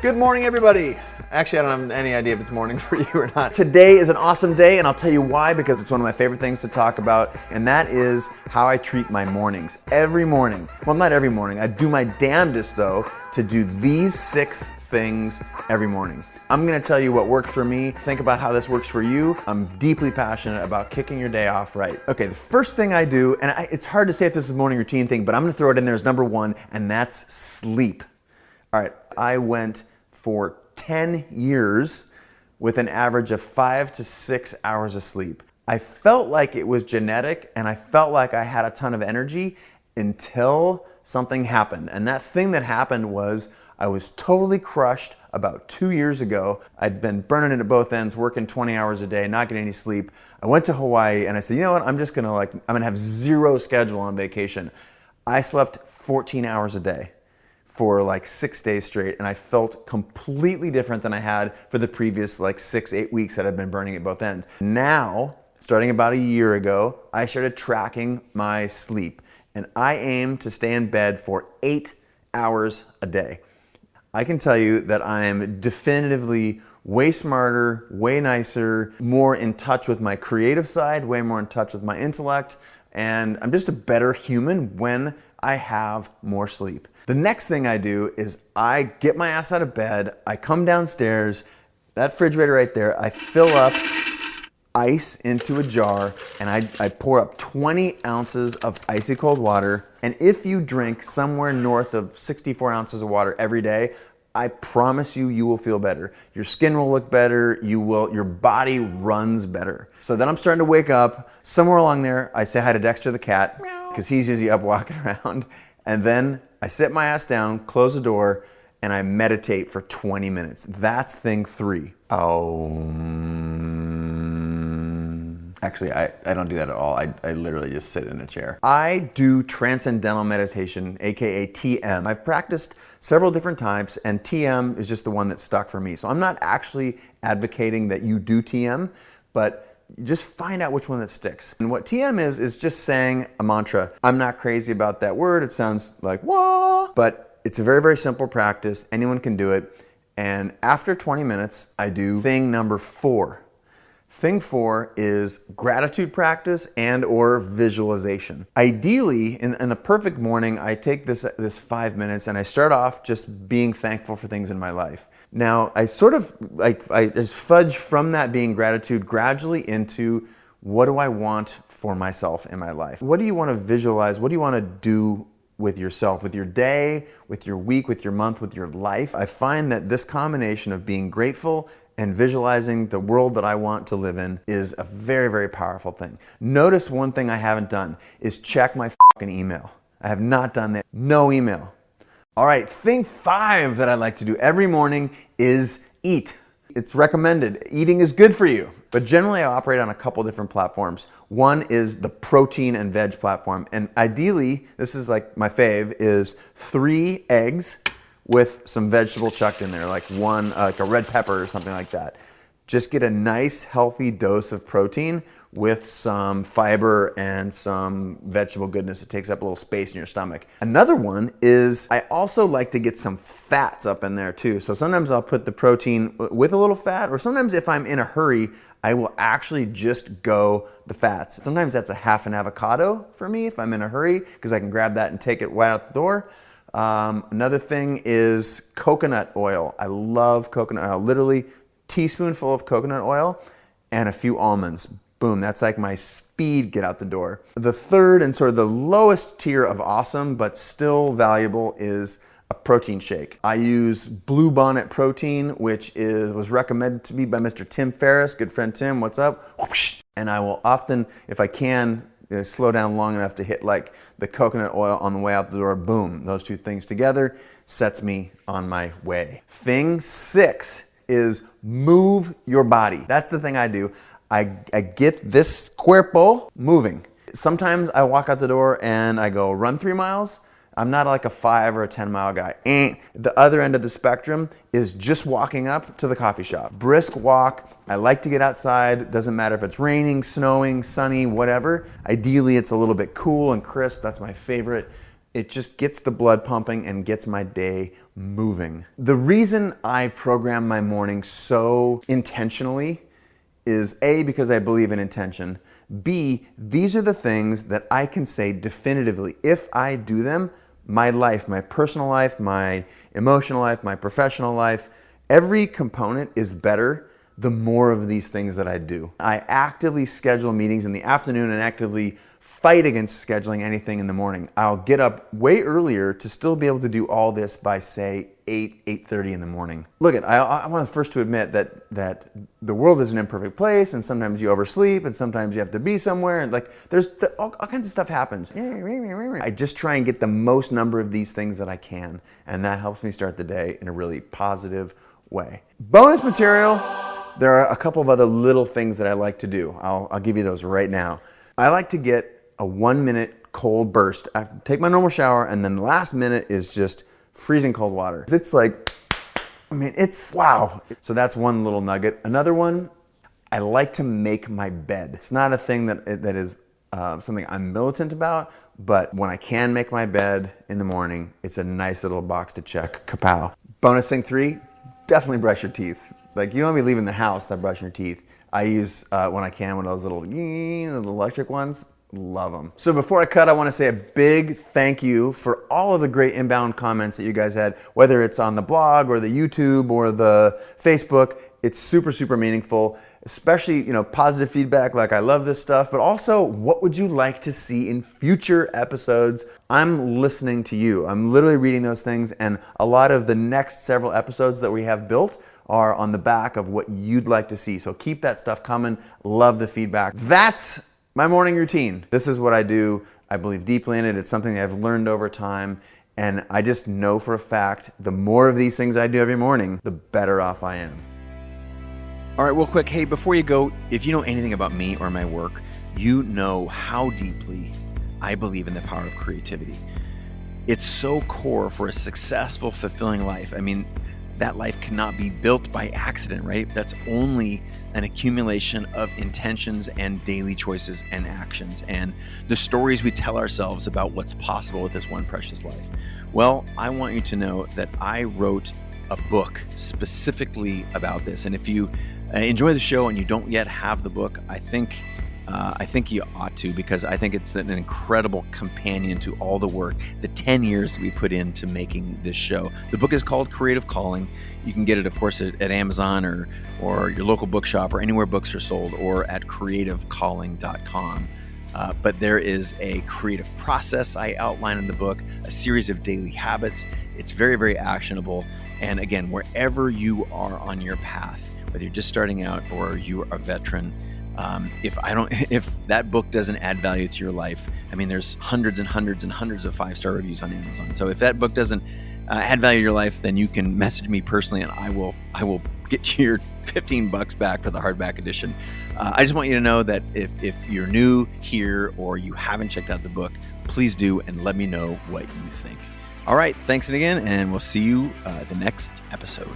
Good morning, everybody. Actually, I don't have any idea if it's morning for you or not. Today is an awesome day, and I'll tell you why, because it's one of my favorite things to talk about, and that is how I treat my mornings. Every morning, well, not every morning, I do my damnedest, though, to do these 6 things every morning. I'm gonna tell you what worked for me. Think about how this works for you. I'm deeply passionate about kicking your day off right. Okay, the first thing I do, and it's hard to say if this is a morning routine thing, but I'm gonna throw it in there as number 1, and that's sleep. All right, I went for 10 years with an average of 5 to 6 hours of sleep. I felt like it was genetic and I felt like I had a ton of energy until something happened. And that thing that happened was I was totally crushed about 2 years ago. I'd been burning it at both ends, working 20 hours a day, not getting any sleep. I went to Hawaii and I said, you know what, I'm gonna have zero schedule on vacation. I slept 14 hours a day for like 6 days straight, and I felt completely different than I had for the previous like 6-8 weeks that I've been burning at both ends. Now, starting about a year ago, I started tracking my sleep, and I aim to stay in bed for 8 hours a day. I can tell you that I am definitively way smarter, way nicer, more in touch with my creative side, way more in touch with my intellect, and I'm just a better human when I have more sleep. The next thing I do is I get my ass out of bed, I come downstairs, that refrigerator right there, I fill up ice into a jar, and I pour up 20 ounces of icy cold water. And if you drink somewhere north of 64 ounces of water every day, I promise you, you will feel better. Your skin will look better, your body runs better. So then I'm starting to wake up. Somewhere along there, I say hi to Dexter the cat, because he's usually up walking around. And then I sit my ass down, close the door, and I meditate for 20 minutes. That's thing 3. Actually, I don't do that at all. I literally just sit in a chair. I do transcendental meditation, AKA TM. I've practiced several different types, and TM is just the one that stuck for me. So I'm not actually advocating that you do TM, but just find out which one that sticks. And what TM is just saying a mantra. I'm not crazy about that word. It sounds like, wah, but it's a very, very simple practice. Anyone can do it. And after 20 minutes, I do thing number 4. Thing 4 is gratitude practice and or visualization. Ideally, in the perfect morning, I take this 5 minutes and I start off just being thankful for things in my life. Now, I sort of, I just fudge from that being gratitude gradually into what do I want for myself in my life? What do you want to visualize? What do you want to do with yourself, with your day, with your week, with your month, with your life? I find that this combination of being grateful and visualizing the world that I want to live in is a very, very powerful thing. Notice one thing I haven't done is check my fucking email. I have not done that. No email. All right, thing 5 that I like to do every morning is eat. It's recommended. Eating is good for you. But generally I operate on a couple different platforms. One is the protein and veg platform. And ideally, this is like my fave, is 3 eggs with some vegetable chucked in there, like like a red pepper or something like that. Just get a nice healthy dose of protein with some fiber and some vegetable goodness. It takes up a little space in your stomach. Another one is I also like to get some fats up in there too. So sometimes I'll put the protein with a little fat, or sometimes if I'm in a hurry, I will actually just go the fats. Sometimes that's a half an avocado for me if I'm in a hurry, because I can grab that and take it right out the door. Another thing is coconut oil. I love coconut oil. Literally, teaspoonful of coconut oil and a few almonds. Boom, that's like my speed get out the door. The third and sort of the lowest tier of awesome, but still valuable, is a protein shake. I use Blue Bonnet protein, which was recommended to me by Mr. Tim Ferriss. Good friend Tim, what's up? And I will often, if I can, slow down long enough to hit like the coconut oil on the way out the door. Boom, those 2 things together sets me on my way. Thing 6 is move your body. That's the thing I do. I get this cuerpo moving. Sometimes I walk out the door and I go run 3 miles. I'm not like a 5 or a 10 mile guy. The other end of the spectrum is just walking up to the coffee shop. Brisk walk. I like to get outside. Doesn't matter if it's raining, snowing, sunny, whatever. Ideally, it's a little bit cool and crisp. That's my favorite. It just gets the blood pumping and gets my day moving. The reason I program my morning so intentionally is A, because I believe in intention. B, these are the things that I can say definitively, if I do them, my life, my personal life, my emotional life, my professional life, every component is better the more of these things that I do. I actively schedule meetings in the afternoon and actively fight against scheduling anything in the morning. I'll get up way earlier to still be able to do all this by, say, 8:30 in the morning. Look, I want to first to admit that the world is an imperfect place, and sometimes you oversleep, and sometimes you have to be somewhere, and there's all kinds of stuff happens. I just try and get the most number of these things that I can, and that helps me start the day in a really positive way. Bonus material, there are a couple of other little things that I like to do. I'll give you those right now. I like to get a 1-minute cold burst. I take my normal shower, and then the last minute is just freezing cold water. It's it's wow. So that's one little nugget. Another one, I like to make my bed. It's not a thing that is something I'm militant about, but when I can make my bed in the morning, it's a nice little box to check. Kapow. Bonus thing 3, definitely brush your teeth. You don't want to be leaving the house without brushing your teeth. I use, when I can, one of those little electric ones. Love them. So before I cut, I want to say a big thank you for all of the great inbound comments that you guys had, whether it's on the blog or the YouTube or the Facebook. It's super, super meaningful, especially, positive feedback like I love this stuff, but also what would you like to see in future episodes? I'm listening to you. I'm literally reading those things, and a lot of the next several episodes that we have built are on the back of what you'd like to see. So keep that stuff coming. Love the feedback. That's my morning routine. This is what I do. I believe deeply in it. It's something that I've learned over time. And I just know for a fact, the more of these things I do every morning, the better off I am. All right, real quick. Hey, before you go, if you know anything about me or my work, you know how deeply I believe in the power of creativity. It's so core for a successful, fulfilling life. That life cannot be built by accident, right? That's only an accumulation of intentions and daily choices and actions and the stories we tell ourselves about what's possible with this one precious life. Well, I want you to know that I wrote a book specifically about this. And if you enjoy the show and you don't yet have the book, I think you ought to, because I think it's an incredible companion to all the work, the 10 years we put into making this show. The book is called Creative Calling. You can get it, of course, at Amazon or your local bookshop or anywhere books are sold, or at creativecalling.com. But there is a creative process I outline in the book, a series of daily habits. It's very, very actionable. And again, wherever you are on your path, whether you're just starting out or you are a veteran, if that book doesn't add value to your life, there's hundreds and hundreds and hundreds of 5-star reviews on Amazon. So if that book doesn't add value to your life, then you can message me personally, and I will get you your $15 back for the hardback edition. I just want you to know that if you're new here or you haven't checked out the book, please do, and let me know what you think. All right, thanks again, and we'll see you the next episode.